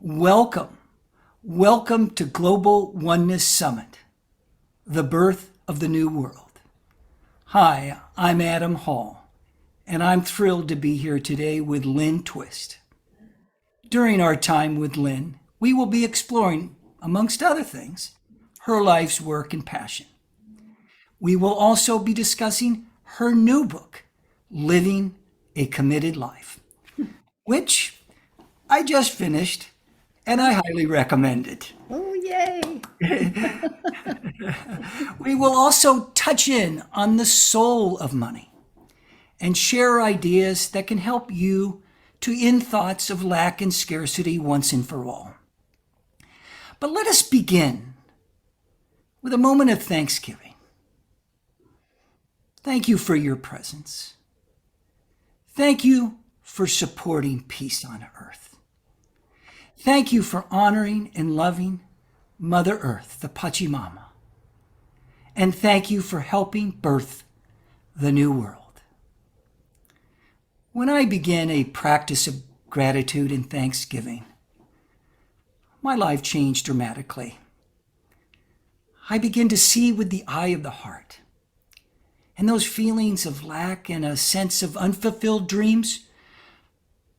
Welcome. Welcome to Global Oneness Summit, the birth of the new world. Hi, I'm Adam Hall, and I'm thrilled to be here today with Lynne Twist. During our time with Lynne, we will be exploring, amongst other things, her life's work and passion. We will also be discussing her new book, Living a Committed Life, which I just finished and I highly recommend it. Oh, yay. We will also touch in on the soul of money and share ideas that can help you to end thoughts of lack and scarcity once and for all. But let us begin with a moment of thanksgiving. Thank you for your presence. Thank you for supporting peace on earth. Thank you for honoring and loving Mother Earth, the Pachamama. And thank you for helping birth the new world. When I began a practice of gratitude and thanksgiving, my life changed dramatically. I began to see with the eye of the heart. And those feelings of lack and a sense of unfulfilled dreams,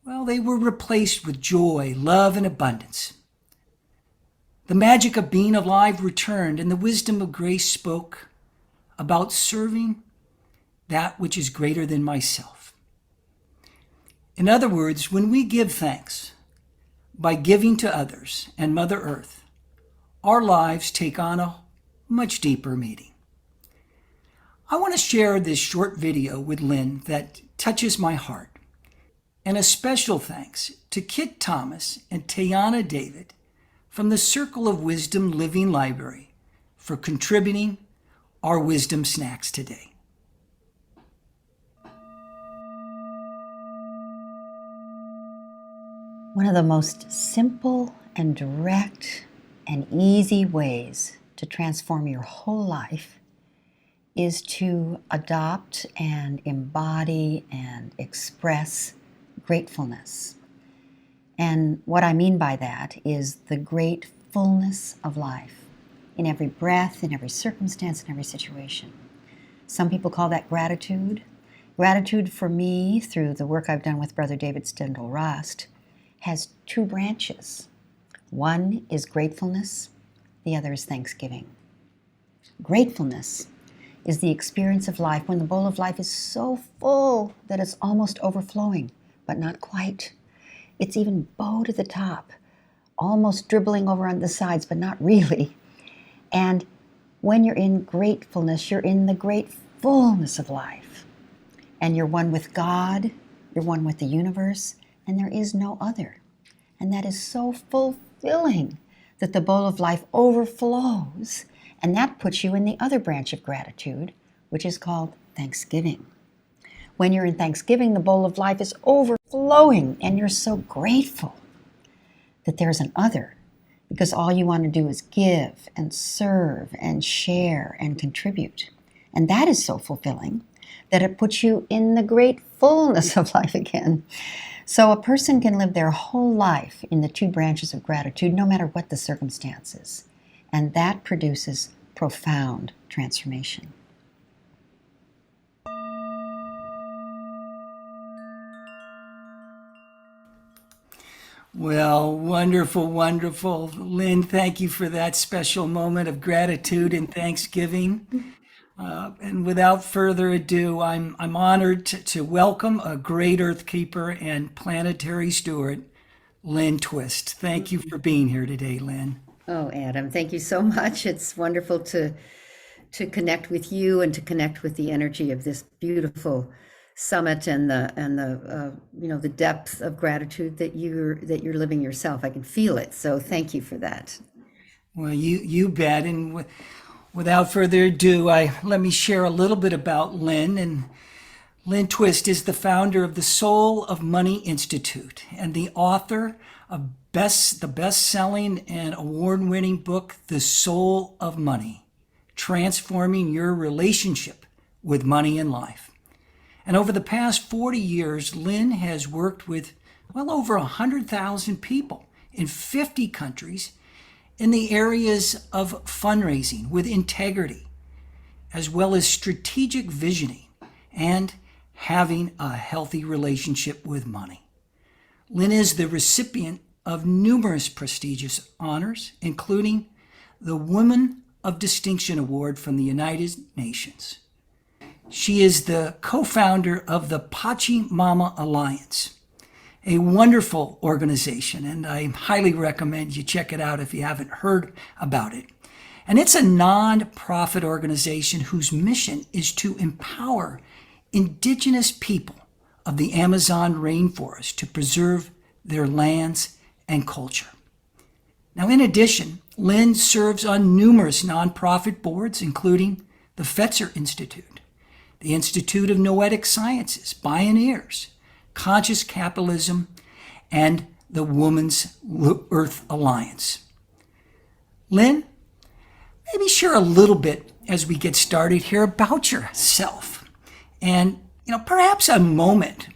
well, they were replaced with joy, love, and abundance. The magic of being alive returned, and the wisdom of grace spoke about serving that which is greater than myself. In other words, when we give thanks by giving to others and Mother Earth, our lives take on a much deeper meaning. I want to share this short video with Lynne that touches my heart. And a special thanks to Kit Thomas and Tayana David from the Circle of Wisdom Living Library for contributing our wisdom snacks today. One of the most simple and direct and easy ways to transform your whole life is to adopt and embody and express gratefulness. And what I mean by that is the great fullness of life in every breath, in every circumstance, in every situation. Some people call that gratitude. Gratitude for me, through the work I've done with Brother David Stendal-Rast, has two branches. One is gratefulness, the other is thanksgiving. Gratefulness is the experience of life when the bowl of life is so full that it's almost overflowing, but not quite. It's even bow to the top, almost dribbling over on the sides, but not really. And when you're in gratefulness, you're in the great fullness of life. And you're one with God, you're one with the universe, and there is no other. And that is so fulfilling that the bowl of life overflows. And that puts you in the other branch of gratitude, which is called thanksgiving. When you're in thanksgiving, the bowl of life is overflowing, and you're so grateful that there's an other, because all you want to do is give and serve and share and contribute. And that is so fulfilling that it puts you in the great fullness of life again. So a person can live their whole life in the two branches of gratitude, no matter what the circumstances. And that produces profound transformation. Well, wonderful, wonderful. Lynne, thank you for that special moment of gratitude and thanksgiving. And without further ado, I'm honored to welcome a great earth keeper and planetary steward, Lynne Twist. Thank you for being here today, Lynne. Oh, Adam, thank you so much. It's wonderful to connect with you and to connect with the energy of this beautiful summit and the depth of gratitude that you're living yourself. I can feel it. So thank you for that. Well, you bet. And without further ado, let me share a little bit about Lynne. And Lynne Twist is the founder of the Soul of Money Institute and the author of the best-selling and award-winning book, The Soul of Money, Transforming Your Relationship with Money and Life. And over the past 40 years, Lynne has worked with well over 100,000 people in 50 countries in the areas of fundraising with integrity, as well as strategic visioning and having a healthy relationship with money. Lynne is the recipient of numerous prestigious honors, including the Woman of Distinction Award from the United Nations. She is the co-founder of the Pachi Mama Alliance, a wonderful organization, and I highly recommend you check it out if you haven't heard about it. And it's a non-profit organization whose mission is to empower indigenous people of the Amazon rainforest to preserve their lands and culture. Now, in addition, Lynne serves on numerous nonprofit boards, including the Fetzer Institute, the Institute of Noetic Sciences, Pioneers, Conscious Capitalism, and the Woman's Earth Alliance. Lynne, maybe share a little bit as we get started here about yourself and, perhaps a moment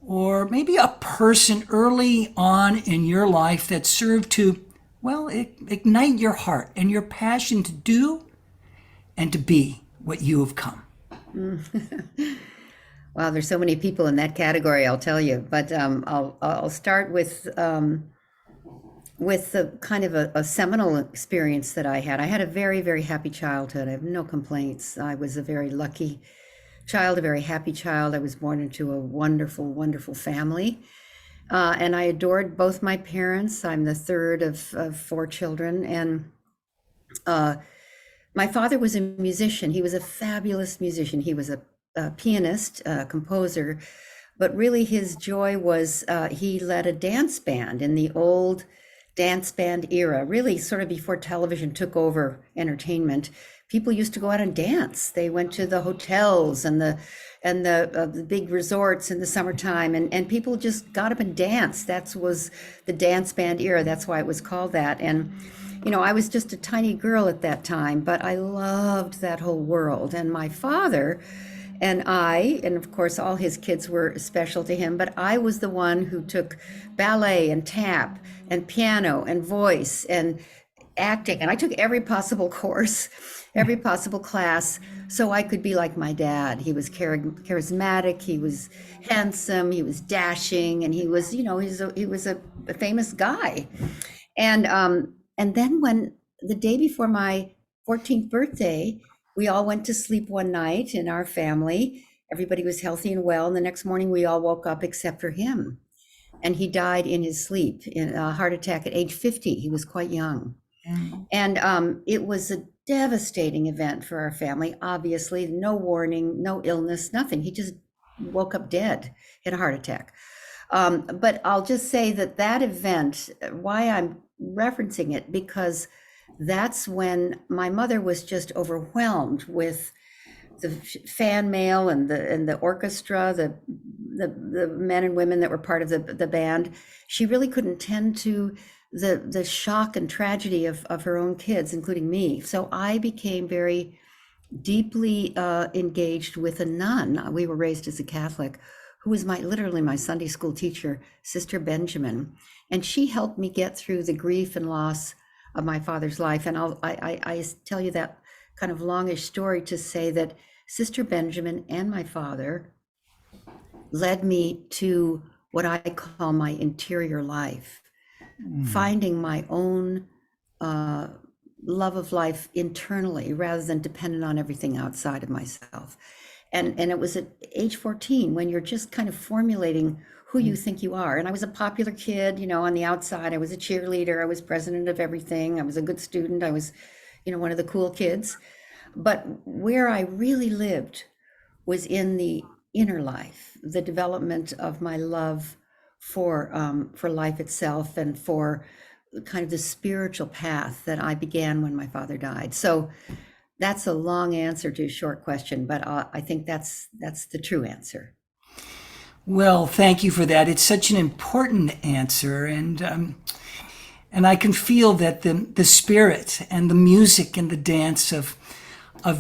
or maybe a person early on in your life that served to, ignite your heart and your passion to do and to be what you have come. Wow, there's so many people in that category, I'll tell you. But I'll start with the kind of a seminal experience that I had. I had a very, very happy childhood. I have no complaints. I was a very lucky child, a very happy child. I was born into a wonderful, wonderful family. And I adored both my parents. I'm the third of 4 children. And my father was a musician. He was a fabulous musician. He was a pianist, composer, but really his joy was he led a dance band in the old dance band era, really sort of before television took over entertainment. People used to go out and dance. They went to the hotels and the big resorts in the summertime, and people just got up and danced. That was the dance band era. That's why it was called that. And I was just a tiny girl at that time, but I loved that whole world. And my father and of course, all his kids were special to him, but I was the one who took ballet and tap and piano and voice and acting. And I took every possible course, every possible class, so I could be like my dad. He was charismatic, he was handsome, he was dashing, and he was, he was a famous guy. And then when the day before my 14th birthday, we all went to sleep one night in our family. Everybody was healthy and well. And the next morning we all woke up except for him. And he died in his sleep in a heart attack at age 50. He was quite young. Mm-hmm. And it was a devastating event for our family. Obviously, no warning, no illness, nothing. He just woke up dead, had a heart attack. But I'll just say that event, why I'm referencing it, because that's when my mother was just overwhelmed with the fan mail and the orchestra, the men and women that were part of the band. She really couldn't tend to the shock and tragedy of her own kids, including me. So I became very deeply engaged with a nun. We were raised as a Catholic, who was literally my Sunday school teacher, Sister Benjamin. And she helped me get through the grief and loss of my father's life. And I tell you that kind of longish story to say that Sister Benjamin and my father led me to what I call my interior life, finding my own love of life internally rather than dependent on everything outside of myself. And it was at age 14 when you're just kind of formulating who you think you are. And I was a popular kid, on the outside. I was a cheerleader. I was president of everything. I was a good student. I was, one of the cool kids. But where I really lived was in the inner life, the development of my love for life itself and for kind of the spiritual path that I began when my father died. So that's a long answer to a short question, but I think that's the true answer. Well, thank you for that. It's such an important answer, and I can feel that the spirit and the music and the dance of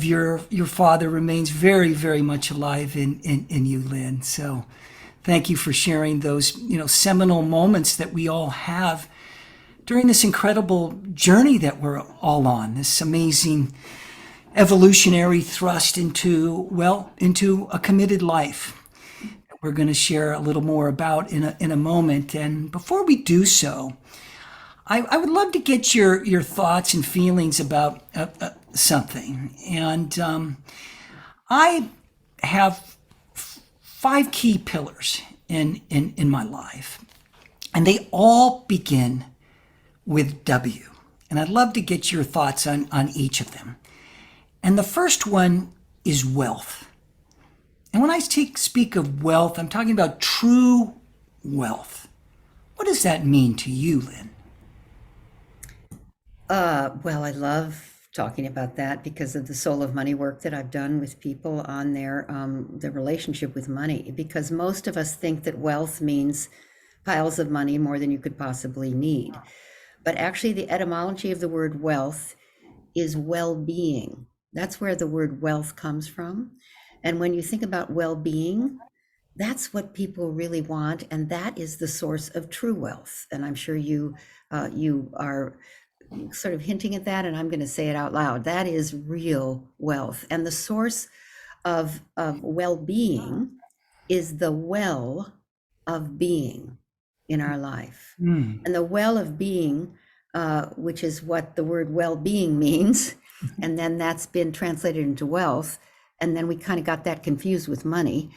your father remains very, very much alive in you, Lynne. So, thank you for sharing those seminal moments that we all have during this incredible journey that we're all on, this amazing evolutionary thrust into, well, into a committed life that we're going to share a little more about in a moment. And before we do so, I would love to get your thoughts and feelings about something. And I have five key pillars in my life, and they all begin with W. And I'd love to get your thoughts on each of them. And the first one is wealth. And when I speak of wealth, I'm talking about true wealth. What does that mean to you, Lynne? Well, I love talking about that because of the soul of money work that I've done with people on their relationship with money. Because most of us think that wealth means piles of money, more than you could possibly need. But actually, the etymology of the word wealth is well-being. That's where the word wealth comes from. And when you think about well-being, that's what people really want, and that is the source of true wealth. And I'm sure you are sort of hinting at that, and I'm going to say it out loud. That is real wealth, and the source of well-being is the well of being in our life. And the well of being, which is what the word well-being means, and then that's been translated into wealth, and then we kind of got that confused with money.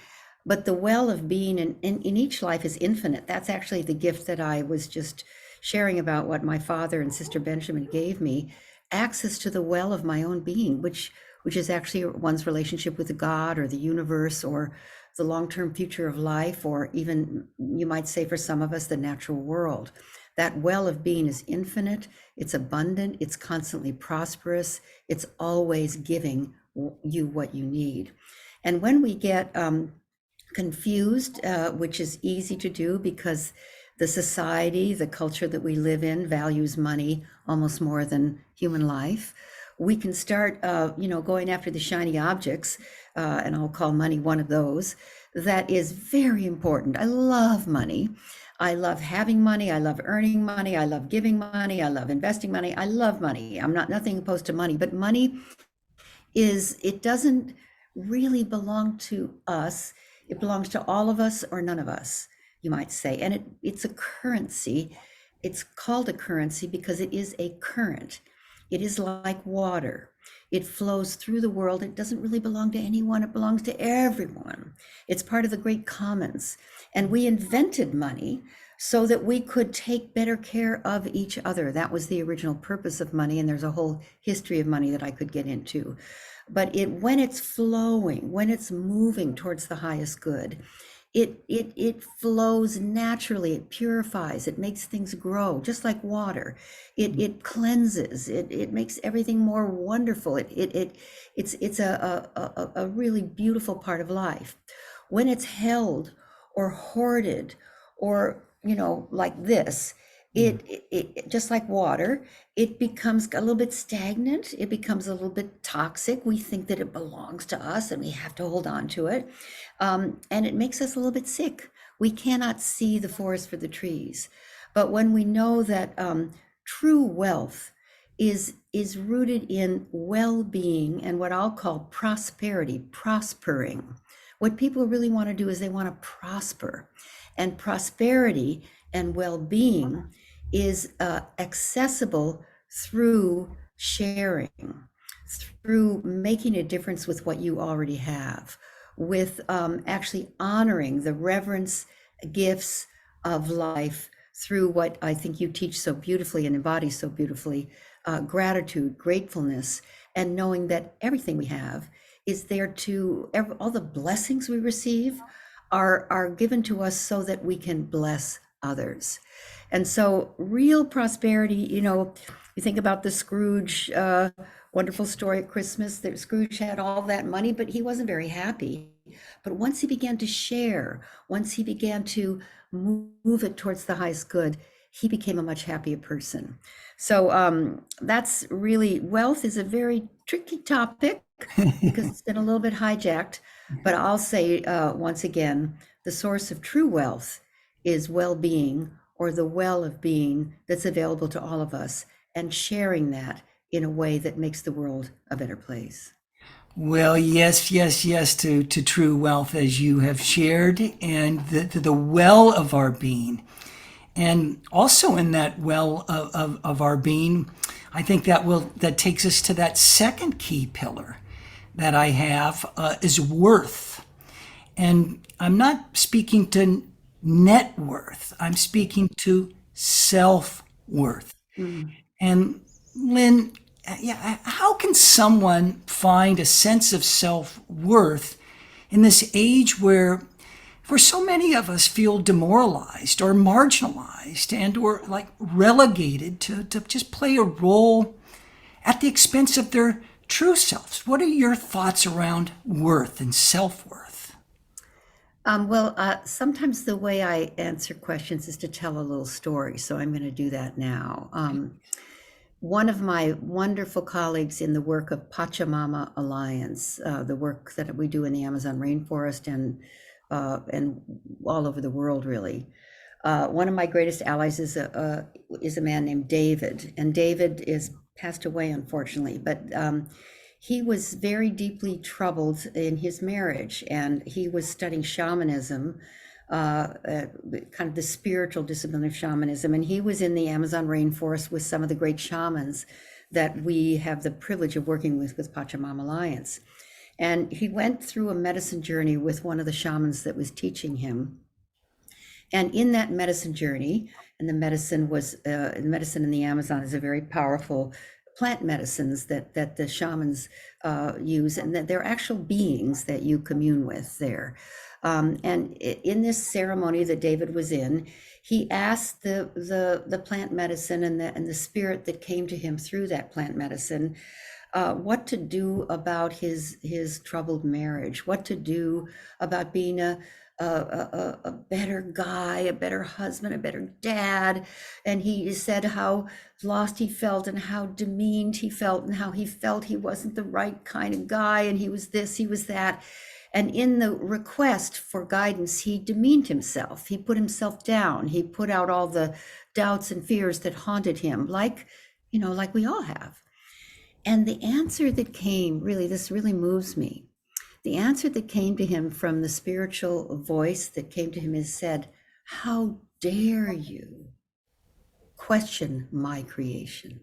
But the well of being in each life is infinite. That's actually the gift that I was just sharing about, what my father and sister Benjamin gave me, access to the well of my own being, which is actually one's relationship with the God or the universe or the long-term future of life, or even, you might say for some of us, the natural world. That well of being is infinite, it's abundant, it's constantly prosperous, it's always giving you what you need. And when we get confused, which is easy to do because the society, the culture that we live in values money almost more than human life, we can start, going after the shiny objects, and I'll call money one of those. That is very important. I love money. I love having money. I love earning money. I love giving money. I love investing money. I love money. I'm not nothing opposed to money, but money it doesn't really belong to us. It belongs to all of us or none of us, you might say. And it's a currency. It's called a currency because it is a current. It is like water. It flows through the world. It doesn't really belong to anyone. It belongs to everyone. It's part of the great commons. And we invented money so that we could take better care of each other. That was the original purpose of money. And there's a whole history of money that I could get into. But when it's flowing, when it's moving towards the highest good, it flows naturally, it purifies, it makes things grow, just like water. It cleanses, it makes everything more wonderful. It's a really beautiful part of life. When it's held or hoarded or, like this, it just like water, it becomes a little bit stagnant. It becomes a little bit toxic. We think that it belongs to us and we have to hold on to it. And it makes us a little bit sick. We cannot see the forest for the trees. But when we know that true wealth is rooted in well-being and what I'll call prosperity, prospering. What people really want to do is they want to prosper. And prosperity and well-being is accessible through sharing, through making a difference with what you already have, with actually honoring the reverence gifts of life through what I think you teach so beautifully and embody so beautifully, gratitude, gratefulness, and knowing that everything we have is there all the blessings we receive are given to us so that we can bless others. And so real prosperity, you think about the Scrooge wonderful story at Christmas, that Scrooge had all that money, but he wasn't very happy. But once he began to share, once he began to move it towards the highest good, he became a much happier person. So that's really, wealth is a very tricky topic because it's been a little bit hijacked. But I'll say once again, the source of true wealth is well-being or the well of being that's available to all of us, and sharing that in a way that makes the world a better place. Well, yes, yes, yes to true wealth as you have shared, and the well of our being. And also in that well of our being, I think that takes us to that second key pillar that I have is worth. And I'm not speaking to net worth. I'm speaking to self worth. Mm. And Lynn, yeah, how can someone find a sense of self-worth in this age where so many of us feel demoralized or marginalized and or like relegated to just play a role at the expense of their true selves? What are your thoughts around worth and self-worth? Sometimes the way I answer questions is to tell a little story, so I'm going to do that now. One of my wonderful colleagues in the work of Pachamama Alliance, the work that we do in the Amazon rainforest and all over the world, really. One of my greatest allies is a man named David, and David is passed away, unfortunately, but he was very deeply troubled in his marriage, and he was studying shamanism, kind of the spiritual discipline of shamanism. And he was in the Amazon rainforest with some of the great shamans that we have the privilege of working with Pachamama Alliance. And he went through a medicine journey with one of the shamans that was teaching him. And in that medicine journey, and the medicine in the Amazon is a very powerful plant medicines that the shamans use, and that they're actual beings that you commune with there. And in this ceremony that David was in, he asked the plant medicine and the spirit that came to him through that plant medicine what to do about his troubled marriage, what to do about being a better guy, a better husband, a better dad. And he said how lost he felt and how demeaned he felt and how he felt he wasn't the right kind of guy, and he was this, he was that. And in the request for guidance, he demeaned himself. He put himself down. He put out all the doubts and fears that haunted him, like we all have. And the answer that came, this really moves me. The answer that came to him from the spiritual voice that came to him is said, "How dare you question my creation?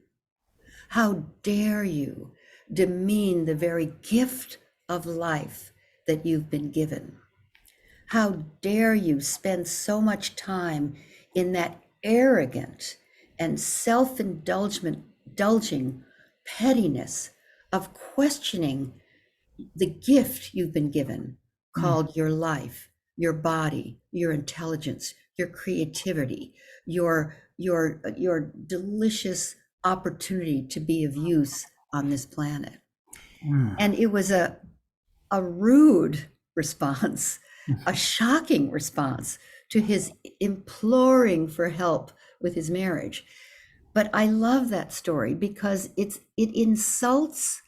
How dare you demean the very gift of life that you've been given? How dare you spend so much time in that arrogant and self-indulging pettiness of questioning the gift you've been given, called your life, your body, your intelligence, your creativity, your delicious opportunity to be of use on this planet." And it was a rude response, a shocking response to his imploring for help with his marriage. But I love that story because it insults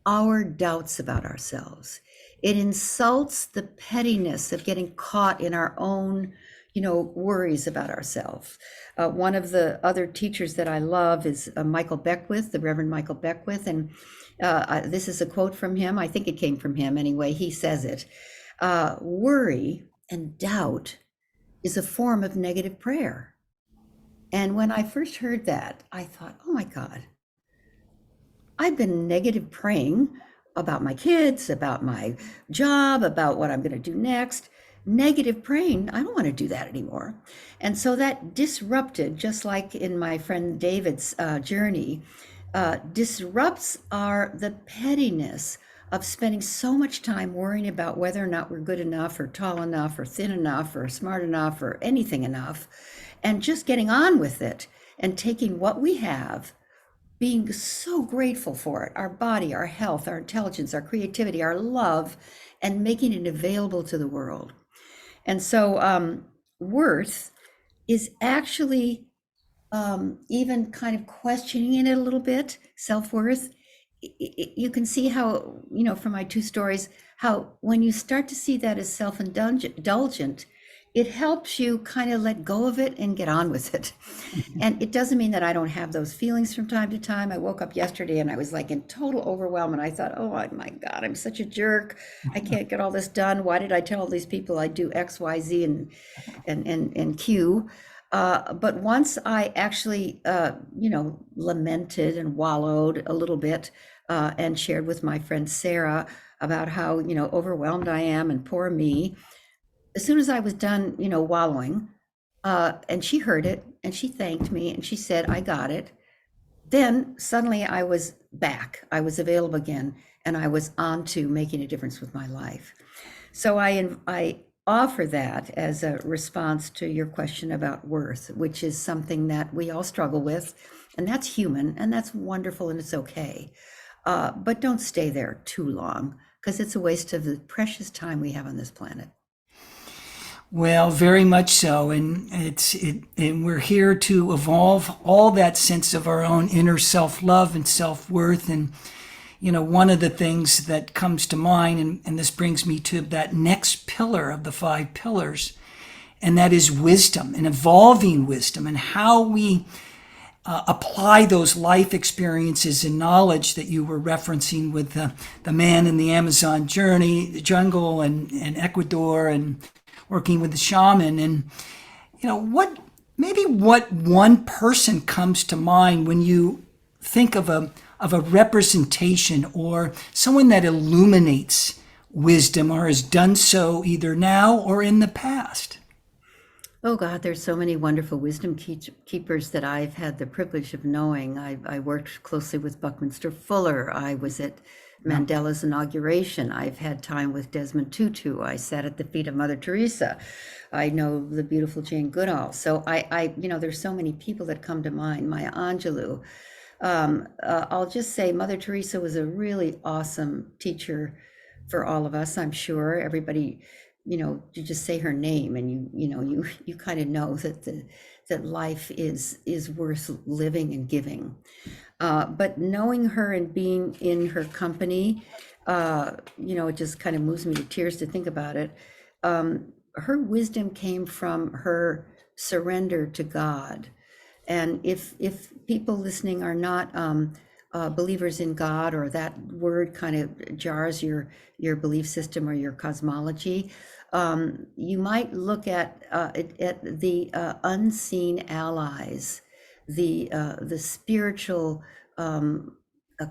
our doubts about ourselves. It insults the pettiness of getting caught in our own, worries about ourselves. One of the other teachers that I love is Michael Beckwith, the Reverend Michael Beckwith. And this is a quote from him. I think it came from him anyway. He says it. Worry and doubt is a form of negative prayer. And when I first heard that, I thought, oh my God, I've been negative praying about my kids, about my job, about what I'm going to do next. Negative praying, I don't want to do that anymore. And so that disrupted, just like in my friend David's journey, disrupts the pettiness of spending so much time worrying about whether or not we're good enough or tall enough or thin enough or smart enough or anything enough, and just getting on with it and taking what we have, being so grateful for it, our body, our health, our intelligence, our creativity, our love, and making it available to the world. And so worth is actually even kind of questioning it a little bit, self-worth. You can see how, from my two stories, how when you start to see that as self-indulgent, it helps you kind of let go of it and get on with it. And it doesn't mean that I don't have those feelings from time to time. I woke up yesterday and I was like in total overwhelm, and I thought, oh my God, I'm such a jerk. I can't get all this done. Why did I tell all these people I do X, Y, Z, and Q? But once I actually, lamented and wallowed a little bit, and shared with my friend Sarah about how, overwhelmed I am and poor me, as soon as I was done, wallowing, and she heard it and she thanked me and she said, I got it. Then suddenly I was back. I was available again, and I was on to making a difference with my life. So I offer that as a response to your question about worth, which is something that we all struggle with, and that's human, and that's wonderful, and it's okay. But don't stay there too long, because it's a waste of the precious time we have on this planet. Well, very much so, and and we're here to evolve all that sense of our own inner self-love and self-worth. And one of the things that comes to mind, and this brings me to that next pillar of the 5 pillars, and that is wisdom and evolving wisdom, and how we apply those life experiences and knowledge that you were referencing with the man in the Amazon journey, the jungle, and Ecuador, and working with the shaman. And what one person comes to mind when you think of a representation or someone that illuminates wisdom or has done so either now or in the past? Oh God, there's so many wonderful wisdom keepers that I've had the privilege of knowing. I worked closely with Buckminster Fuller. I was at Mandela's inauguration. I've had time with Desmond Tutu. I sat at the feet of Mother Teresa. I know the beautiful Jane Goodall. So there's so many people that come to mind. Maya Angelou. I'll just say Mother Teresa was a really awesome teacher for all of us. I'm sure everybody, you just say her name and you kind of know that life is worth living and giving. But knowing her and being in her company, it just kind of moves me to tears to think about it. Her wisdom came from her surrender to God. And if people listening are not believers in God, or that word kind of jars your belief system or your cosmology, you might look at the unseen allies, the spiritual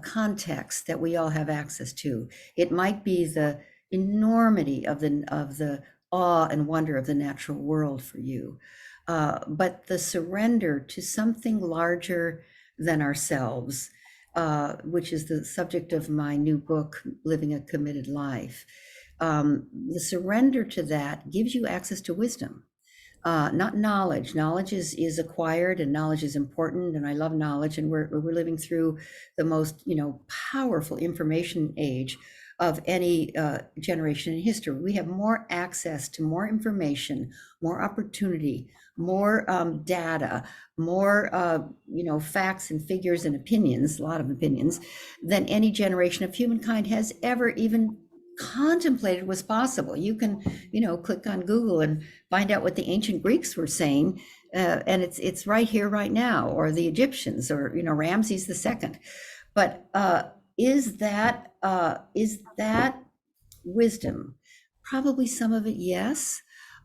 context that we all have access to. It might be the enormity of the awe and wonder of the natural world for you, but the surrender to something larger than ourselves, which is the subject of my new book, Living a Committed Life. The surrender to that gives you access to wisdom, not knowledge. Knowledge is acquired, and knowledge is important, and I love knowledge, and we're living through the most powerful information age of any generation in history. We have more access to more information, more opportunity, more data, more facts and figures and opinions, a lot of opinions, than any generation of humankind has ever even contemplated was possible. You can click on Google and find out what the ancient Greeks were saying, and it's right here, right now, or the Egyptians, or Ramses II. But is that wisdom? Probably some of it, yes.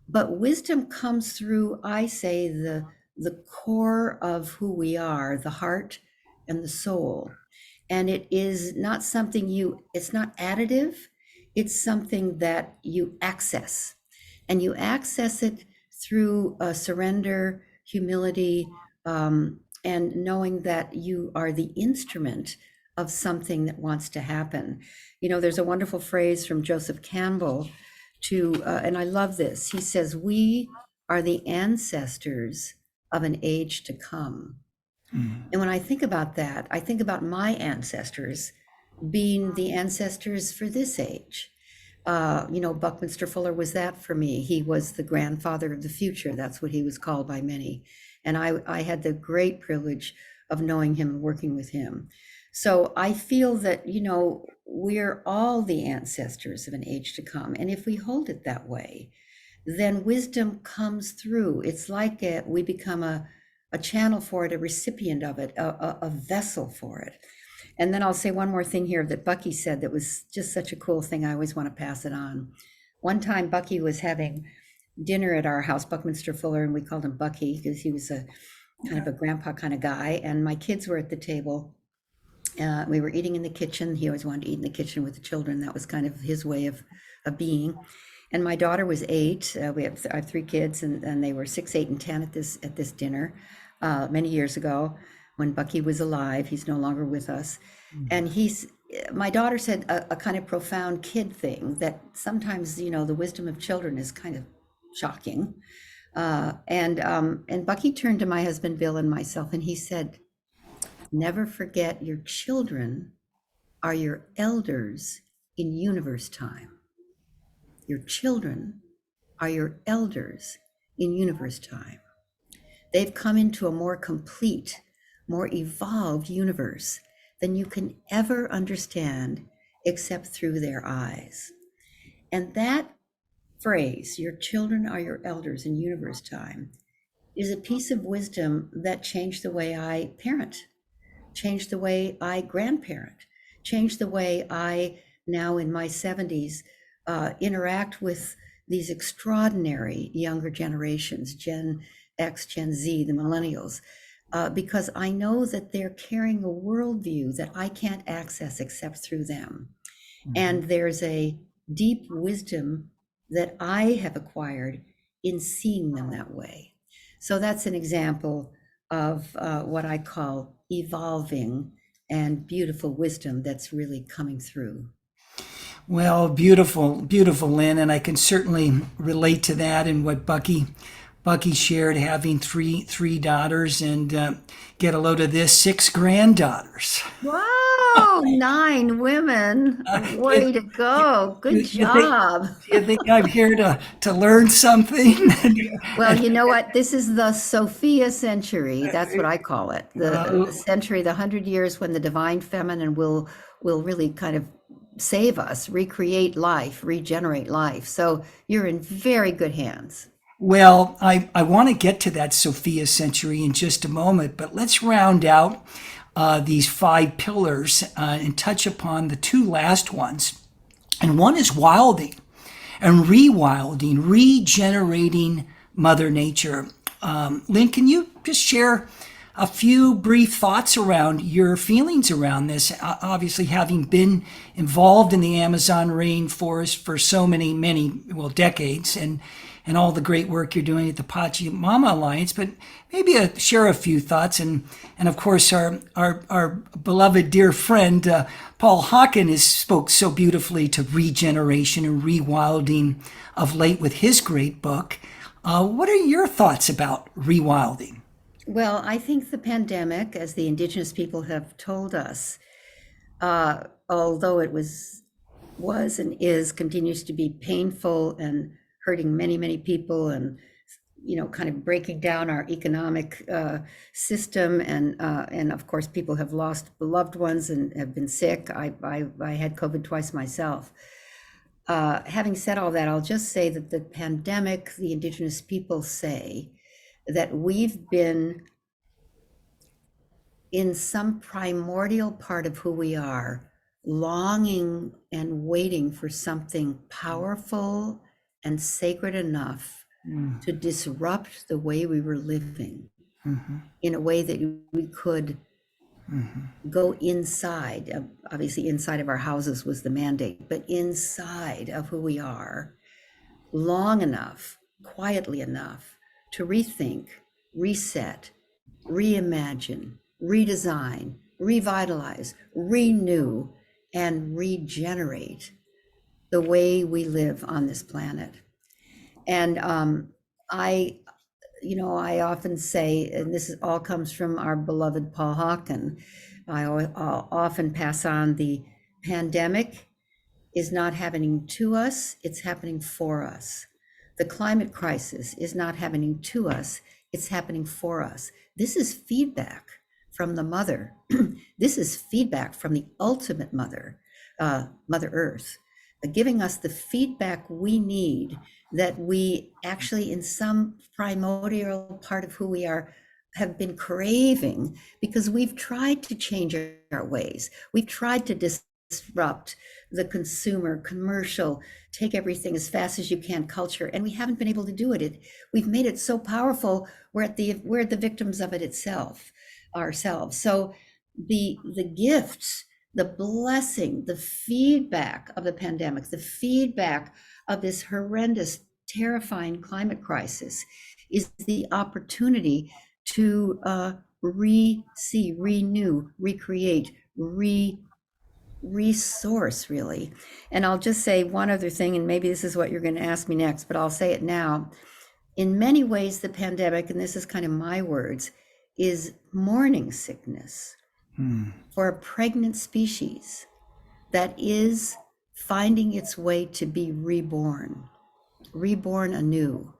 But wisdom comes through, I say, the core of who we are, the heart and the soul. And it is not something it's not additive. It's something that you access, and you access it through surrender, humility, and knowing that you are the instrument of something that wants to happen. There's a wonderful phrase from Joseph Campbell and I love this. He says, "We are the ancestors of an age to come." And when I think about that, I think about my ancestors being the ancestors for this age. Buckminster Fuller was that for me. He was the grandfather of the future. That's what he was called by many. And I had the great privilege of knowing him and working with him. So I feel that, we're all the ancestors of an age to come. And if we hold it that way, then wisdom comes through. It's like we become a channel for it, a recipient of it, a vessel for it. And then I'll say one more thing here that Bucky said that was just such a cool thing. I always want to pass it on. One time, Bucky was having dinner at our house, Buckminster Fuller, and we called him Bucky because he was a kind of a grandpa kind of guy. And my kids were at the table. We were eating in the kitchen. He always wanted to eat in the kitchen with the children. That was kind of his way of being. And my daughter was 8. I have 3 kids, and they were 6, 8, and 10 at this dinner many years ago when Bucky was alive. He's no longer with us. And my daughter said a kind of profound kid thing that sometimes, the wisdom of children is kind of shocking. And Bucky turned to my husband, Bill, and myself, and he said, "Never forget your children are your elders in universe time. Your children are your elders in universe time. They've come into a more complete, more evolved universe than you can ever understand except through their eyes." And that phrase, "your children are your elders in universe time," is a piece of wisdom that changed the way I parent, changed the way I grandparent, changed the way I, now in my 70s, interact with these extraordinary younger generations, Gen X, Gen Z, the millennials, because I know that they're carrying a worldview that I can't access except through them. And there's a deep wisdom that I have acquired in seeing them that way. So that's an example of what I call evolving and beautiful wisdom that's really coming through. Well, beautiful, beautiful, Lynn, and I can certainly relate to that and what Bucky shared, having three daughters, and get a load of this, 6 granddaughters. Wow, 9 women. Way to go. Good job. Do you think I'm here to learn something? Well, you know what? This is the Sophia Century. That's what I call it. The century, the 100 years when the divine feminine will really kind of save us, recreate life, regenerate life. So you're in very good hands. Well, I want to get to that Sophia Century in just a moment, but let's round out these 5 pillars and touch upon the 2 last ones. And one is wilding and rewilding, regenerating Mother Nature. Lynn, can you just share a few brief thoughts around your feelings around this? Obviously, having been involved in the Amazon rainforest for so many, decades, and all the great work you're doing at the Pachamama Alliance, but maybe share a few thoughts. And of course, our beloved dear friend, Paul Hawken, has spoke so beautifully to regeneration and rewilding of late with his great book. What are your thoughts about rewilding? Well, I think the pandemic, as the indigenous people have told us, although it was and is, continues to be painful and hurting many, many people, and kind of breaking down our economic system, and of course, people have lost beloved ones and have been sick. I had COVID twice myself. Having said all that, I'll just say that the pandemic, the indigenous people say that we've been in some primordial part of who we are, longing and waiting for something powerful and sacred enough to disrupt the way we were living in a way that we could go inside. Obviously, inside of our houses was the mandate, but inside of who we are long enough, quietly enough to rethink, reset, reimagine, redesign, revitalize, renew, and regenerate the way we live on this planet. And I often say, and this all comes from our beloved Paul Hawken, I'll often pass on, the pandemic is not happening to us, it's happening for us. The climate crisis is not happening to us, it's happening for us. This is feedback from the mother. This is feedback from the ultimate mother, Mother Earth, giving us the feedback we need, that we actually, in some primordial part of who we are, have been craving, because we've tried to change our ways. We've tried to disrupt the consumer, commercial, take everything as fast as you can culture, and we haven't been able to do it. We've made it so powerful, we're the victims of it ourselves. So the gifts, the blessing, the feedback of the pandemic, the feedback of this horrendous, terrifying climate crisis is the opportunity to re-see, renew, recreate, resource, really. And I'll just say one other thing, and maybe this is what you're going to ask me next, but I'll say it now. In many ways, the pandemic, and this is kind of my words, is morning sickness for a pregnant species that is finding its way to be reborn anew,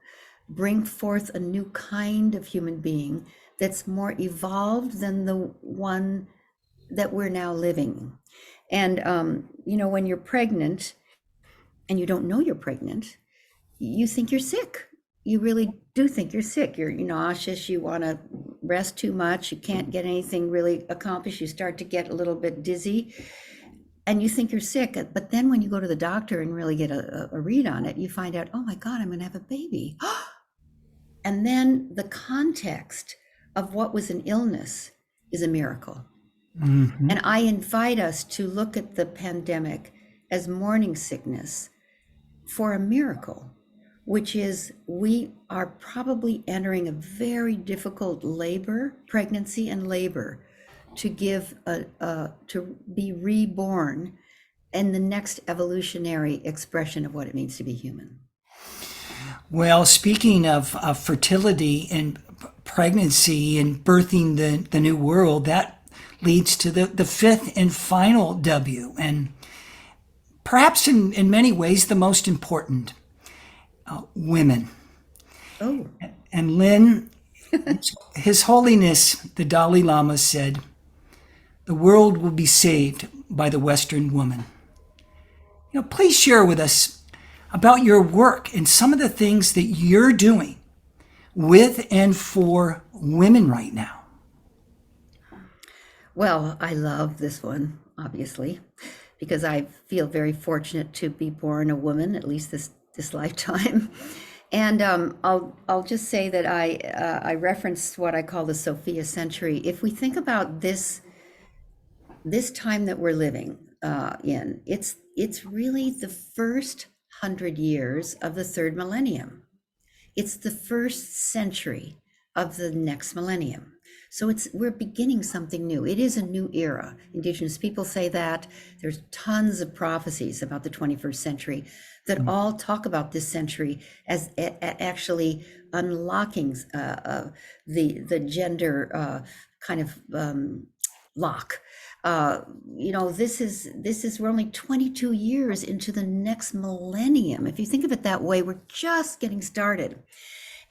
bring forth a new kind of human being that's more evolved than the one that we're now living. And, when you're pregnant and you don't know you're pregnant, you think you're sick. You really do think you're sick. You're nauseous. You want to rest too much. You can't get anything really accomplished. You start to get a little bit dizzy and you think you're sick. But then when you go to the doctor and really get a read on it, you find out, oh my God, I'm going to have a baby. And then the context of what was an illness is a miracle. Mm-hmm. And I invite us to look at the pandemic as morning sickness for a miracle, which is we are probably entering a very difficult pregnancy and labor, to give to be reborn in the next evolutionary expression of what it means to be human. Well, speaking of fertility and pregnancy and birthing the new world, that leads to the fifth and final W, and perhaps in many ways the most important, women. Oh. And Lynne, His Holiness the Dalai Lama said, the world will be saved by the Western woman. Please share with us about your work and some of the things that you're doing with and for women right now. Well, I love this one, obviously, because I feel very fortunate to be born a woman, at least this lifetime. And I'll just say that I referenced what I call the Sophia Century. If we think about this time that we're living in, it's really the first 100 years of the third millennium. It's the first century of the next millennium. So we're beginning something new. It is a new era. Indigenous people say that. There's tons of prophecies about the 21st century that all talk about this century as actually unlocking the gender kind of lock. This is we're only 22 years into the next millennium. If you think of it that way, we're just getting started.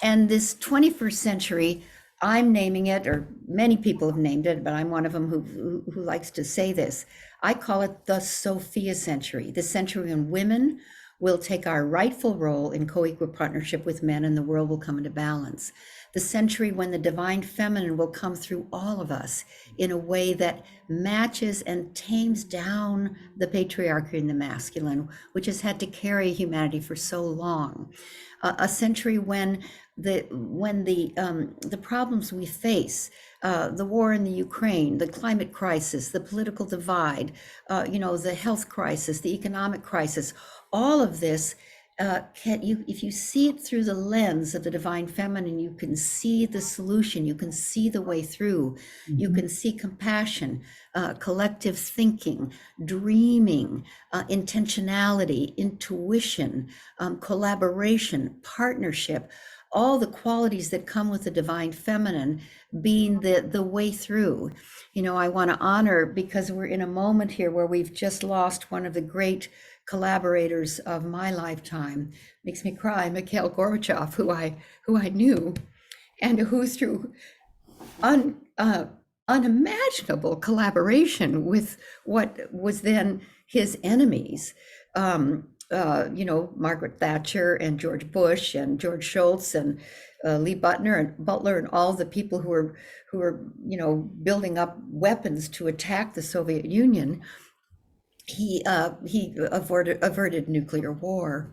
And this 21st century, I'm naming it, or many people have named it, but I'm one of them who likes to say this. I call it the Sophia Century, the century when women will take our rightful role in co-equal partnership with men and the world will come into balance. The century when the divine feminine will come through all of us in a way that matches and tames down the patriarchy and the masculine, which has had to carry humanity for so long. A century when the problems we face, the war in the Ukraine, the climate crisis, the political divide, the health crisis, the economic crisis, all of this, if you see it through the lens of the divine feminine, you can see the solution, you can see the way through, you can see compassion, collective thinking, dreaming, intentionality, intuition, collaboration, partnership, all the qualities that come with the divine feminine being the way through. I want to honor, because we're in a moment here where we've just lost one of the great collaborators of my lifetime. Makes me cry. Mikhail Gorbachev, who I knew, and who through unimaginable collaboration with what was then his enemies, Margaret Thatcher and George Bush and George Shultz and Lee Butler and all the people who were building up weapons to attack the Soviet Union. He averted nuclear war.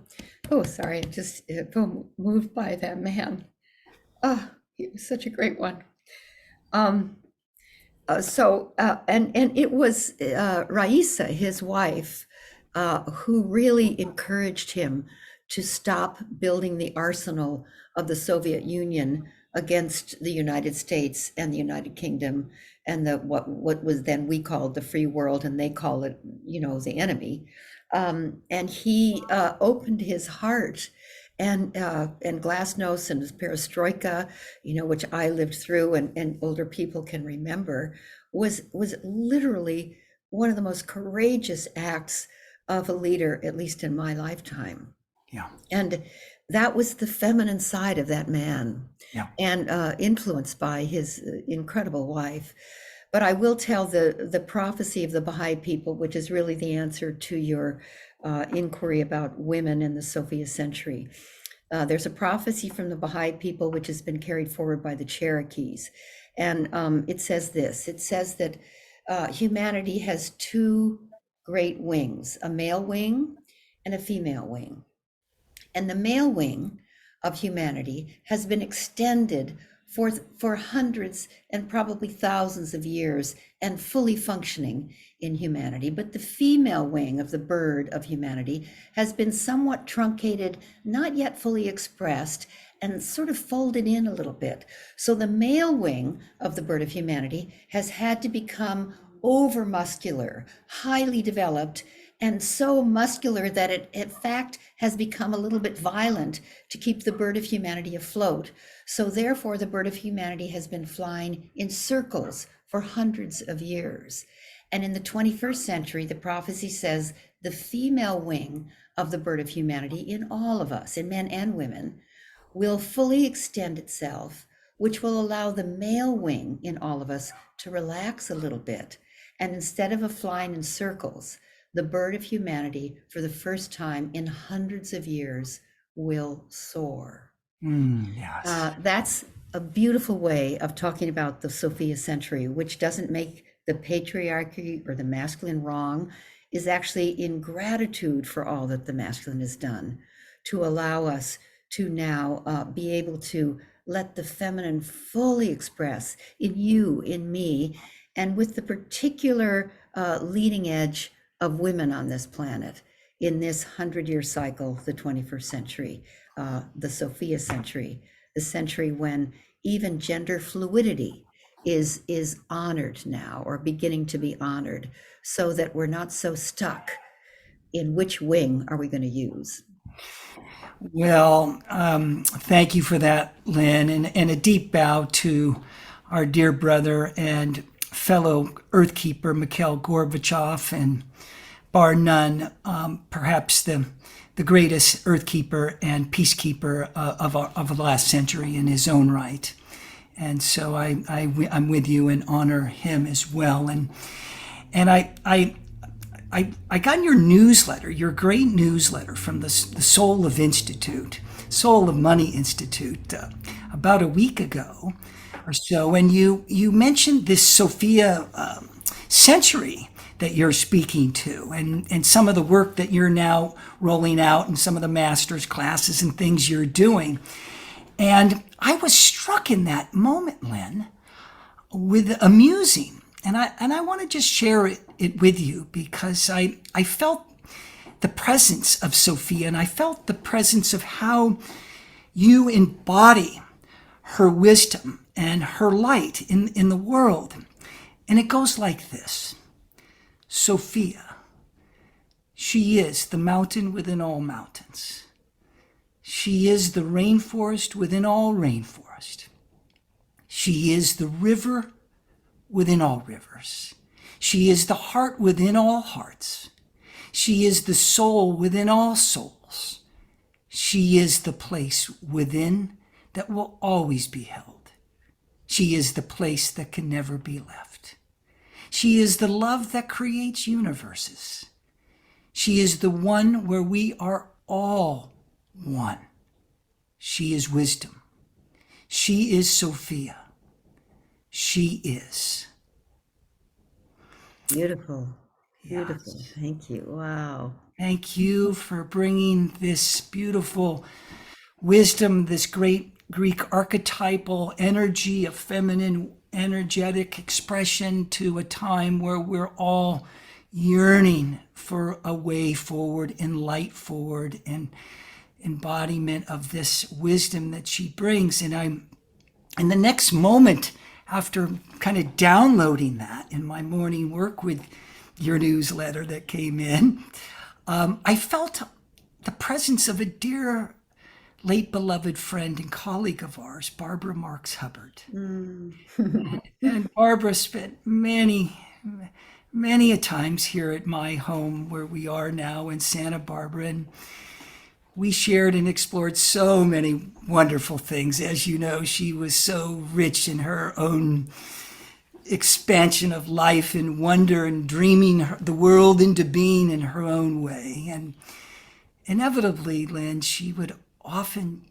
Oh, sorry, I just moved by that man. Oh, he was such a great one. And it was Raisa, his wife, who really encouraged him to stop building the arsenal of the Soviet Union against the United States and the United Kingdom and what was then we called the free world, and they call it, the enemy. And he opened his heart. And Glasnost and Perestroika, which I lived through and older people can remember, was literally one of the most courageous acts of a leader, at least in my lifetime. Yeah. And that was the feminine side of that man. Yeah. And influenced by his incredible wife. But I will tell the prophecy of the Baha'i people, which is really the answer to your inquiry about women in the Sophia Century. There's a prophecy from the Baha'i people, which has been carried forward by the Cherokees. And it says this, it says that humanity has two great wings, a male wing and a female wing. And the male wing of humanity has been extended for hundreds and probably thousands of years and fully functioning in humanity. But the female wing of the bird of humanity has been somewhat truncated, not yet fully expressed, and sort of folded in a little bit. So the male wing of the bird of humanity has had to become over muscular, highly developed, and so muscular that it, in fact, has become a little bit violent to keep the bird of humanity afloat. So therefore, the bird of humanity has been flying in circles for hundreds of years. And in the 21st century, the prophecy says the female wing of the bird of humanity in all of us, in men and women, will fully extend itself, which will allow the male wing in all of us to relax a little bit. And instead of flying in circles, the bird of humanity, for the first time in hundreds of years, will soar. Yes. That's a beautiful way of talking about the Sophia Century, which doesn't make the patriarchy or the masculine wrong, is actually in gratitude for all that the masculine has done to allow us to now be able to let the feminine fully express in you, in me, and with the particular leading edge of women on this planet in this 100-year cycle, the 21st century, the Sophia Century, the century when even gender fluidity is honored now, or beginning to be honored, so that we're not so stuck in which wing are we going to use. Well, thank you for that, Lynn, and a deep bow to our dear brother and fellow Earthkeeper, Mikhail Gorbachev, and bar none, perhaps the greatest Earthkeeper and peacekeeper of the last century in his own right. And so I'm with you and honor him as well. And I got your newsletter, your great newsletter from the Soul of Money Institute, about a week ago or so, and you mentioned this Sophia Century that you're speaking to, and some of the work that you're now rolling out, and some of the master's classes and things you're doing. And I was struck in that moment, Lynn, with a musing. And I want to just share it with you, because I felt the presence of Sophia, and I felt the presence of how you embody her wisdom and her light in the world. And it goes like this. Sophia, she is the mountain within all mountains. She is the rainforest within all rainforest. She is the river within all rivers. She is the heart within all hearts. She is the soul within all souls. She is the place within that will always be held. She is the place that can never be left. She is the love that creates universes. She is the one where we are all one. She is wisdom. She is Sophia. She is. Beautiful. Beautiful. Yes. Thank you. Wow. Thank you for bringing this beautiful wisdom, this great Greek archetypal energy of feminine energetic expression to a time where we're all yearning for a way forward and light forward and embodiment of this wisdom that she brings. And I'm in the next moment, after kind of downloading that in my morning work with your newsletter that came in, I felt the presence of a dear late beloved friend and colleague of ours, Barbara Marks Hubbard. And Barbara spent many a times here at my home where we are now in Santa Barbara. And we shared and explored so many wonderful things. As you know, she was so rich in her own expansion of life and wonder and dreaming the world into being in her own way. And inevitably, Lynn, she would often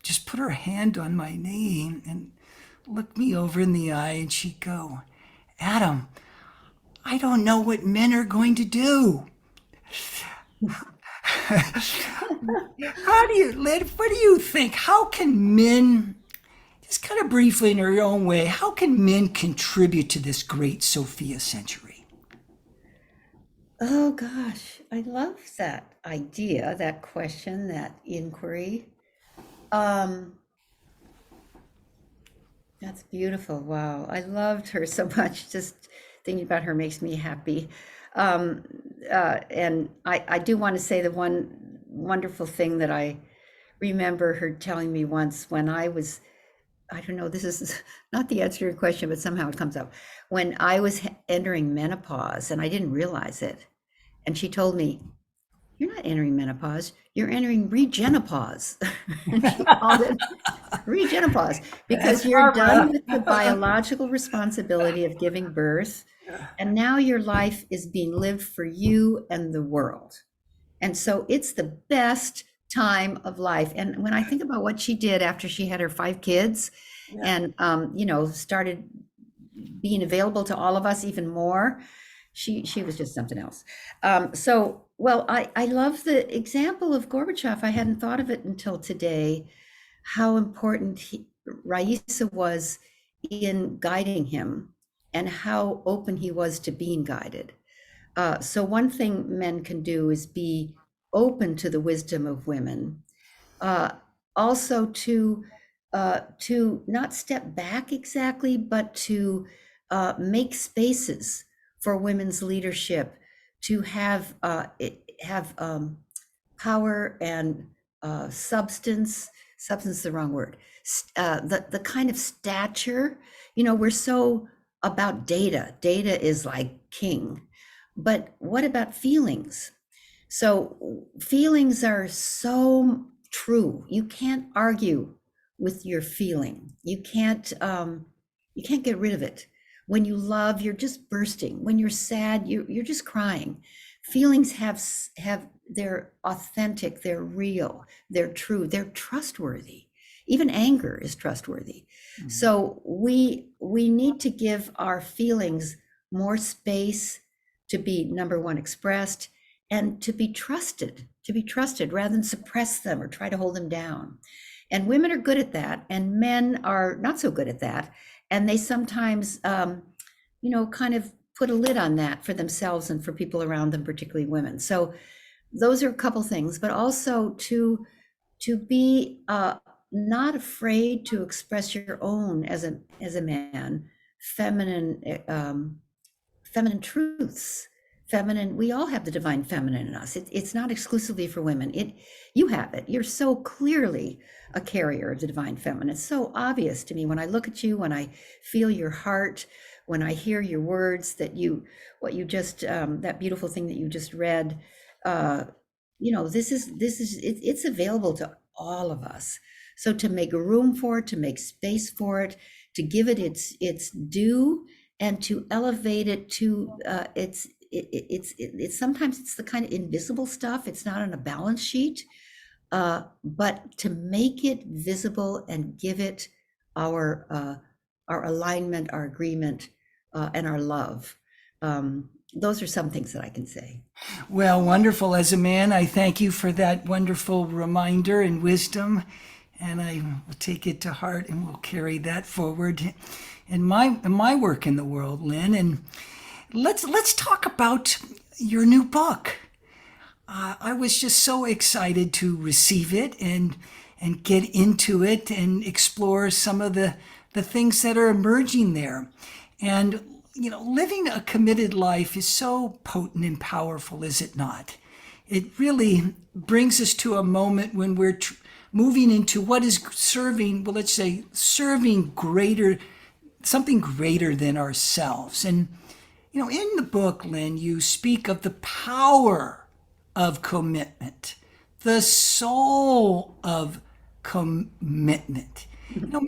just put her hand on my knee and look me over in the eye, and she'd go, Adam, I don't know what men are going to do. How do you, Lynn, what do you think? How can men, just kind of briefly in your own way, how can men contribute to this great Sophia Century? Oh gosh, I love that idea, that question, that inquiry. That's beautiful. Wow. I loved her so much. Just thinking about her makes me happy. And I do want to say the one wonderful thing that I remember her telling me once when I was, I don't know, this is not the answer to your question, but somehow it comes up. When I was entering menopause and I didn't realize it. And she told me, you're not entering menopause, you're entering regenopause. And she called it regenopause because you're done with the biological responsibility of giving birth. And now your life is being lived for you and the world. And so it's the best time of life. And when I think about what she did after she had her 5 kids and, started being available to all of us even more, she was just something else. I love the example of Gorbachev. I hadn't thought of it until today, how important Raisa was in guiding him and how open he was to being guided. So one thing men can do is be open to the wisdom of women. Also to not step back exactly, but to make spaces for women's leadership, to have power and substance is the wrong word, the kind of stature. We're so about data is like king, but what about feelings? So feelings are so true. You can't argue with your feeling. You can't get rid of it. When you love, you're just bursting. When you're sad, you're just crying. Feelings they're authentic, they're real, they're true, they're trustworthy. Even anger is trustworthy. Mm-hmm. So we need to give our feelings more space to be, number one, expressed, and to be trusted rather than suppress them or try to hold them down. And women are good at that, and men are not so good at that. And they sometimes, kind of put a lid on that for themselves and for people around them, particularly women. So those are a couple things, but also to be not afraid to express your own as a man, feminine truths. We all have the divine feminine in us. It's not exclusively for women. You have it. You're so clearly a carrier of the divine feminine. It's so obvious to me when I look at you, when I feel your heart, when I hear your words, that that beautiful thing that you just read. It's available to all of us. So to make room for it, to make space for it, to give it its due, and to elevate it to it's sometimes it's the kind of invisible stuff. It's not on a balance sheet, but to make it visible and give it our alignment, our agreement, and our love. Those are some things that I can say. Well, wonderful. As a man, I thank you for that wonderful reminder and wisdom, and I will take it to heart and will carry that forward in my work in the world, Lynn. And let's talk about your new book. I was just so excited to receive it and get into it and explore some of the things that are emerging there. And living a committed life is so potent and powerful, is it not? It really brings us to a moment when we're moving into what is serving, well, let's say, serving something greater than ourselves. And, in the book, Lynn, you speak of the power of commitment, the soul of commitment.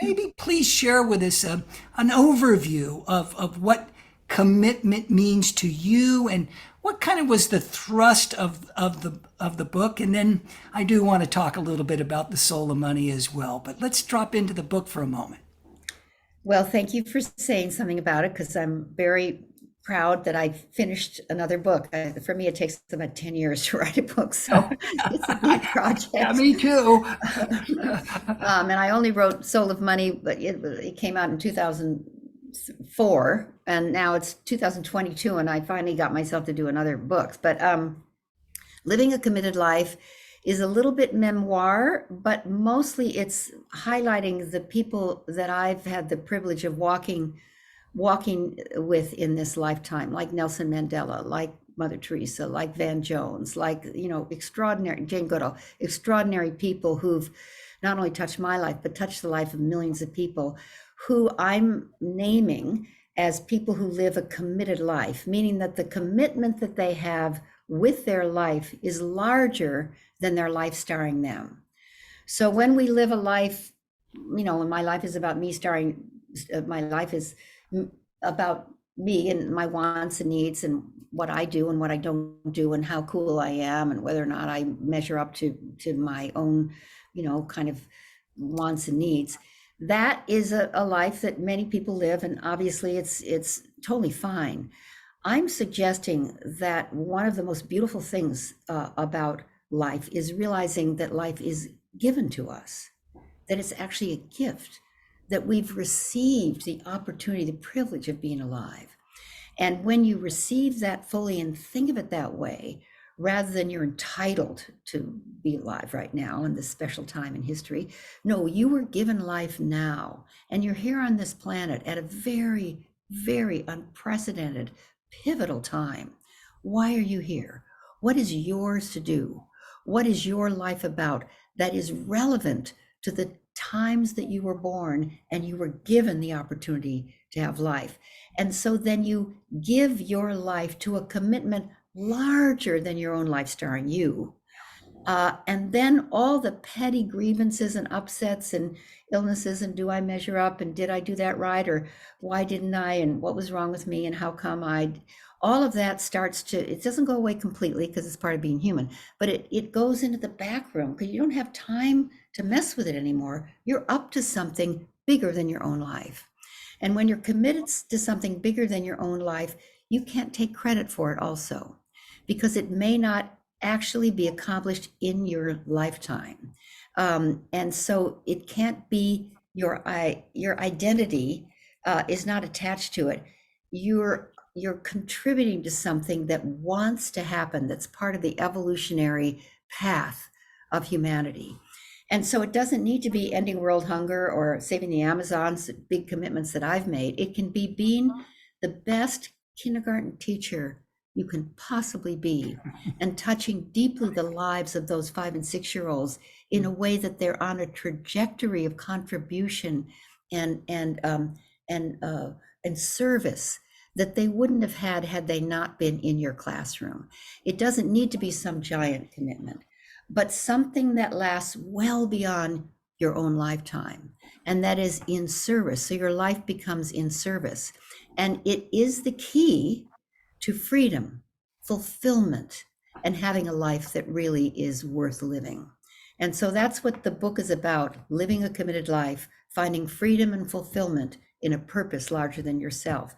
Maybe please share with us an overview of what commitment means to you and what kind of was the thrust of the book. And then I do want to talk a little bit about the soul of money as well. But let's drop into the book for a moment. Well, thank you for saying something about it, because I'm very proud that I finished another book. For me, it takes about 10 years to write a book, so it's a big project. Yeah, me too. And I only wrote Soul of Money, but it came out in 2004, and now it's 2022, and I finally got myself to do another book. But Living a Committed Life is a little bit memoir, but mostly it's highlighting the people that I've had the privilege of walking with in this lifetime, like Nelson Mandela, like Mother Teresa, like Van Jones, like, extraordinary Jane Goodall, extraordinary people who've not only touched my life, but touched the life of millions of people, who I'm naming as people who live a committed life, meaning that the commitment that they have with their life is larger than their life starring them. So when we live a life, when my life is about me starring, my life is about me and my wants and needs and what I do and what I don't do and how cool I am and whether or not I measure up to my own, kind of wants and needs. That is a life that many people live, and obviously it's totally fine. I'm suggesting that one of the most beautiful things about life is realizing that life is given to us, that it's actually a gift, that we've received the opportunity, the privilege of being alive. And when you receive that fully and think of it that way, rather than you're entitled to be alive right now in this special time in history, no, you were given life now. And you're here on this planet at a very, very unprecedented, pivotal time. Why are you here? What is yours to do? What is your life about that is relevant to the times that you were born and you were given the opportunity to have life? And so then you give your life to a commitment larger than your own life starring you. And then all the petty grievances and upsets and illnesses and do I measure up and did I do that right or why didn't I and what was wrong with me and how come all of that starts to, it doesn't go away completely because it's part of being human, but it goes into the back room because you don't have time to mess with it anymore. You're up to something bigger than your own life. And when you're committed to something bigger than your own life, you can't take credit for it also, because it may not actually be accomplished in your lifetime. And so it can't be your identity is not attached to it. You're contributing to something that wants to happen, that's part of the evolutionary path of humanity. And so it doesn't need to be ending world hunger or saving the Amazons, big commitments that I've made. It can be being the best kindergarten teacher you can possibly be and touching deeply the lives of those 5 and 6-year-olds in a way that they're on a trajectory of contribution and service that they wouldn't have had they not been in your classroom. It doesn't need to be some giant commitment, but something that lasts well beyond your own lifetime, and that is in service. So your life becomes in service, and it is the key to freedom, fulfillment and having a life that really is worth living. And so that's what the book is about: living a committed life, finding freedom and fulfillment in a purpose larger than yourself.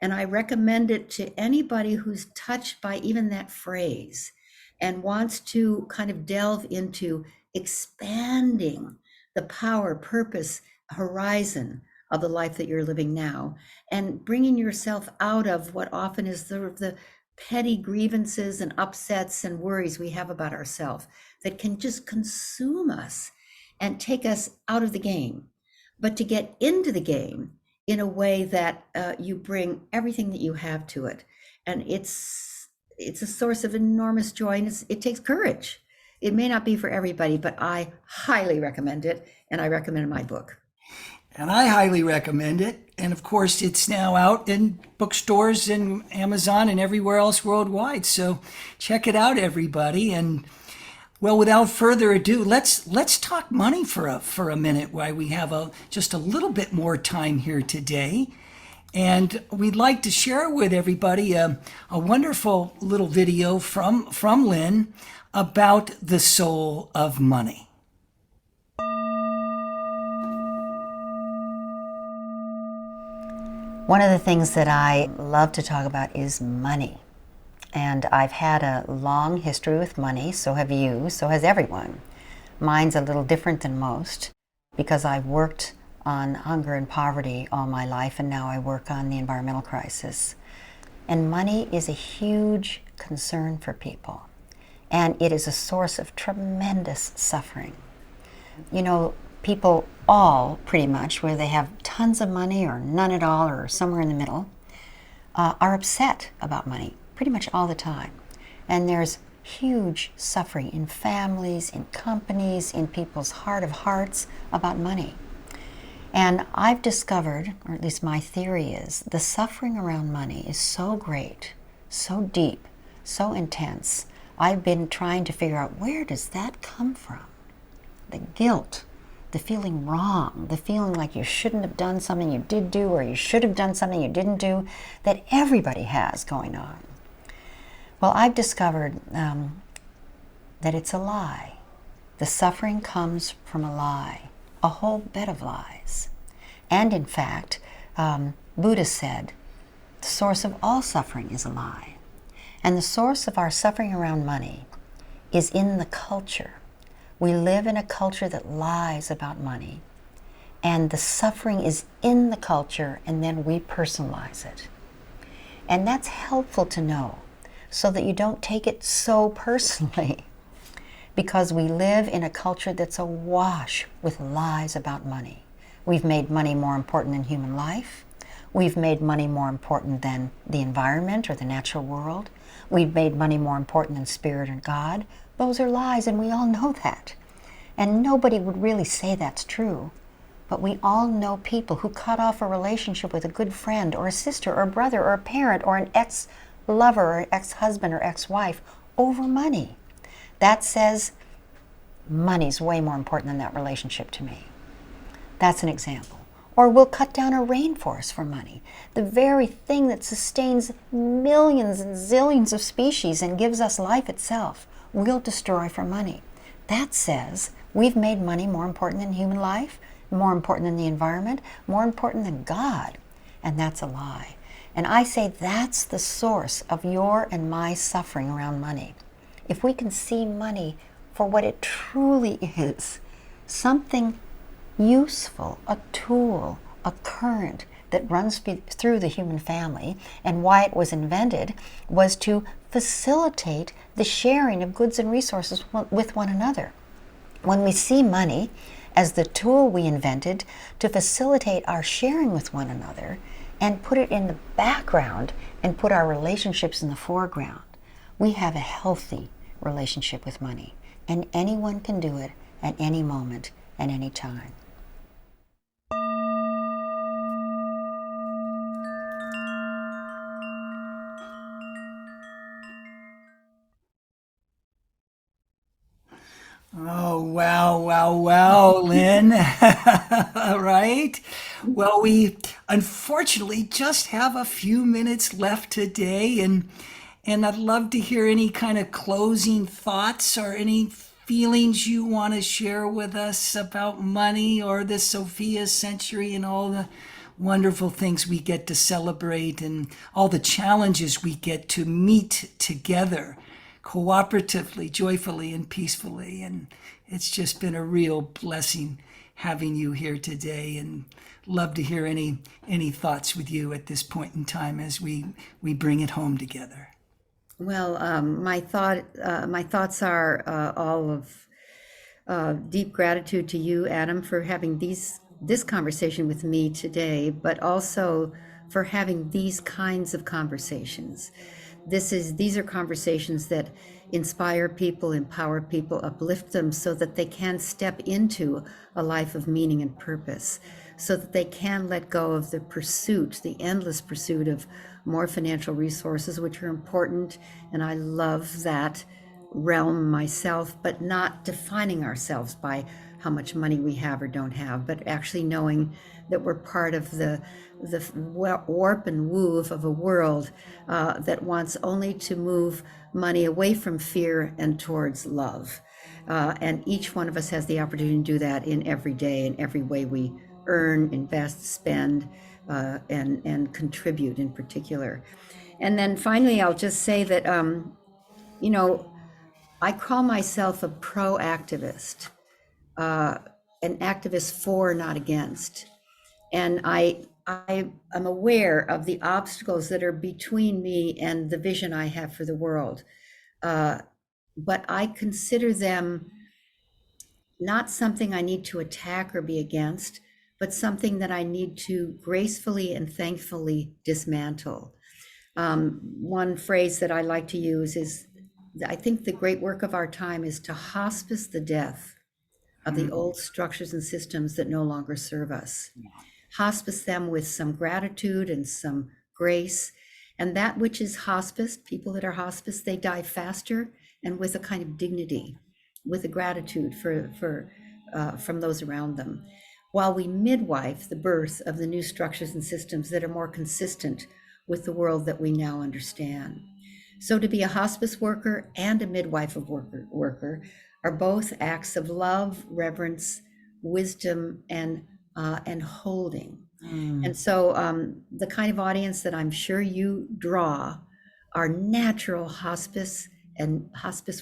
And I recommend it to anybody who's touched by even that phrase and wants to kind of delve into expanding the power, purpose, horizon of the life that you're living now, and bringing yourself out of what often is the petty grievances and upsets and worries we have about ourselves that can just consume us and take us out of the game. But to get into the game in a way that you bring everything that you have to it. And it's a source of enormous joy, and it takes courage. It may not be for everybody, but I highly recommend it, and I recommend my book. And I highly recommend it. And of course, it's now out in bookstores and Amazon and everywhere else worldwide. So check it out, everybody. And well, without further ado, let's talk money for a minute, while we have just a little bit more time here today. And we'd like to share with everybody a wonderful little video from Lynne about the soul of money. One of the things that I love to talk about is money. And I've had a long history with money, so have you, so has everyone. Mine's a little different than most because I've worked on hunger and poverty all my life, and now I work on the environmental crisis. And money is a huge concern for people, and it is a source of tremendous suffering. You know, people all pretty much, whether they have tons of money or none at all or somewhere in the middle, are upset about money pretty much all the time. And there's huge suffering in families, in companies, in people's heart of hearts about money. And I've discovered, or at least my theory is, the suffering around money is so great, so deep, so intense. I've been trying to figure out, where does that come from? The guilt, the feeling wrong, the feeling like you shouldn't have done something you did do, or you should have done something you didn't do, that everybody has going on. Well, I've discovered that it's a lie. The suffering comes from a lie, a whole bed of lies. And in fact, Buddha said, the source of all suffering is a lie. And the source of our suffering around money is in the culture. We live in a culture that lies about money. And the suffering is in the culture, and then we personalize it. And that's helpful to know, so that you don't take it so personally, because we live in a culture that's awash with lies about money. We've made money more important than human life. We've made money more important than the environment or the natural world. We've made money more important than spirit and God. Those are lies, and we all know that. And nobody would really say that's true. But we all know people who cut off a relationship with a good friend or a sister or a brother or a parent or an ex-lover or ex-husband or ex-wife over money. That says money's way more important than that relationship to me. That's an example. Or we'll cut down a rainforest for money. The very thing that sustains millions and zillions of species and gives us life itself, we'll destroy for money. That says we've made money more important than human life, more important than the environment, more important than God. And that's a lie. And I say that's the source of your and my suffering around money. If we can see money for what it truly is, something useful, a tool, a current that runs through the human family, and why it was invented was to facilitate the sharing of goods and resources with one another. When we see money as the tool we invented to facilitate our sharing with one another, and put it in the background and put our relationships in the foreground, we have a healthy relationship with money. And anyone can do it at any moment, at any time. Oh, wow, Lynne. Right? Well, we unfortunately just have a few minutes left today, And I'd love to hear any kind of closing thoughts or any feelings you want to share with us about money or the Sophia Century and all the wonderful things we get to celebrate and all the challenges we get to meet together cooperatively, joyfully, and peacefully. And it's just been a real blessing having you here today, and love to hear any thoughts with you at this point in time as we bring it home together. Well, my thoughts are all of deep gratitude to you, Adam, for having this conversation with me today, but also for having these kinds of conversations. These are conversations that inspire people, empower people, uplift them so that they can step into a life of meaning and purpose, so that they can let go of the endless pursuit of more financial resources, which are important. And I love that realm myself, but not defining ourselves by how much money we have or don't have, but actually knowing that we're part of the warp and woof of a world that wants only to move money away from fear and towards love. And each one of us has the opportunity to do that in every day, in every way we earn, invest, spend, and contribute in particular. And then finally, I'll just say that, I call myself a pro-activist, an activist for, not against. And I am aware of the obstacles that are between me and the vision I have for the world. But I consider them not something I need to attack or be against, but something that I need to gracefully and thankfully dismantle. One phrase that I like to use is, I think the great work of our time is to hospice the death of the old structures and systems that no longer serve us. Hospice them with some gratitude and some grace. And that which is hospice, people that are hospice, they die faster and with a kind of dignity, with a gratitude from those around them, while we midwife the birth of the new structures and systems that are more consistent with the world that we now understand. So to be a hospice worker and a midwife of worker are both acts of love, reverence, wisdom, and holding. And so the kind of audience that I'm sure you draw are natural hospice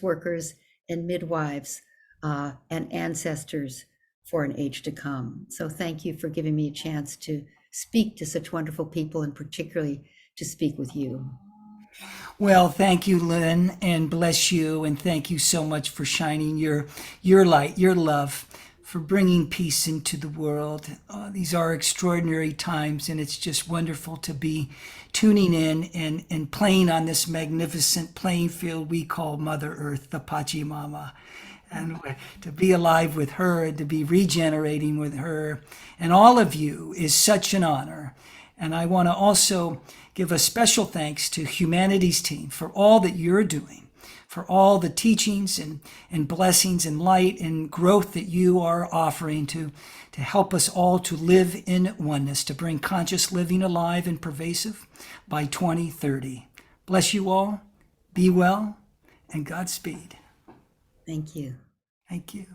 workers and midwives and ancestors for an age to come. So thank you for giving me a chance to speak to such wonderful people, and particularly to speak with you. Well, thank you, Lynn, and bless you, and thank you so much for shining your light, your love, for bringing peace into the world. These are extraordinary times, and it's just wonderful to be tuning in and playing on this magnificent playing field we call Mother Earth, the Pachamama. And to be alive with her and to be regenerating with her and all of you is such an honor. And I want to also give a special thanks to Humanitysteam for all that you're doing, for all the teachings and blessings and light and growth that you are offering to help us all to live in oneness, to bring conscious living alive and pervasive by 2030. Bless you all, be well, and Godspeed. Thank you. Thank you.